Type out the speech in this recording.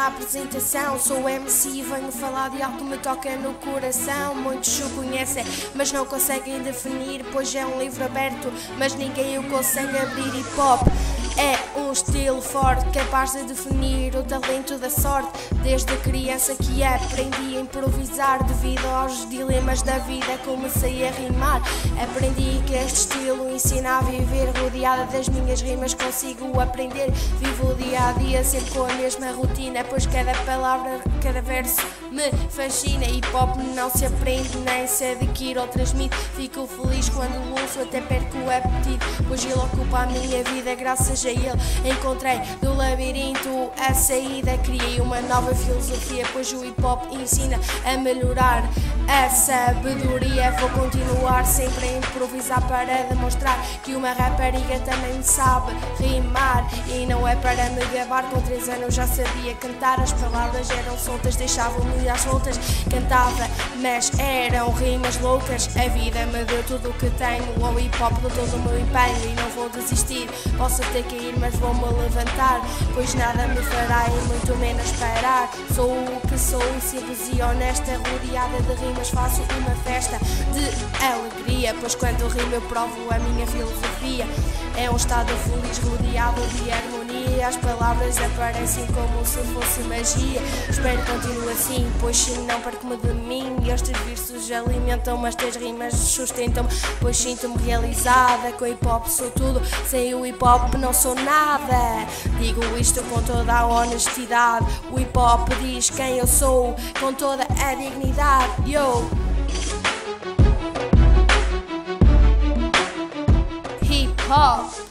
pela apresentação. Sou MC e venho falar de algo que me toca no coração. Muitos o conhecem, mas não conseguem definir, pois é um livro aberto, mas ninguém o consegue abrir. Hip Hop é um estilo forte, capaz de definir o talento da sorte. Desde criança que aprendi a improvisar, devido aos dilemas da vida comecei a rimar. Aprendi que este estilo ensina a viver, rodeada das minhas rimas consigo aprender. Vivo o dia a dia sempre com a mesma rotina, pois cada palavra, cada verso me fascina. Hip Hop não se aprende nem se adquire ou transmite. Fico feliz quando ouço, até perco o apetite, pois ele ocupa a minha vida. Graças a ele encontrei do labirinto a saída. Criei uma nova filosofia, pois o hip hop ensina a melhorar a sabedoria. Vou continuar sempre a improvisar para demonstrar que uma rapariga também sabe rimar. E não é para me gabar, com 3 anos já sabia cantar. As palavras eram soltas, deixavam-me às voltas. Cantava, mas eram rimas loucas. A vida me deu tudo o que tenho, o hip hop deu todo o meu empenho. E não vou desistir, posso até cair, mas vou-me levantar, pois nada me fará e muito menos parar. Sou o que sou, simples e honesta, rodeada de rimas faço uma festa de alegria, pois quando rimo eu provo a minha filosofia. É um estado feliz rodeado de harmonia, as palavras aparecem como se fosse magia. Espero que continue assim, pois se não perco-me de mim. Estes versos alimentam-me, estas rimas sustentam-me, pois sinto-me realizada. Com hip hop sou tudo, sem o hip hop não sou nada. Digo isto com toda a honestidade, o hip hop diz quem eu sou, com toda a dignidade. Yo! Hip hop.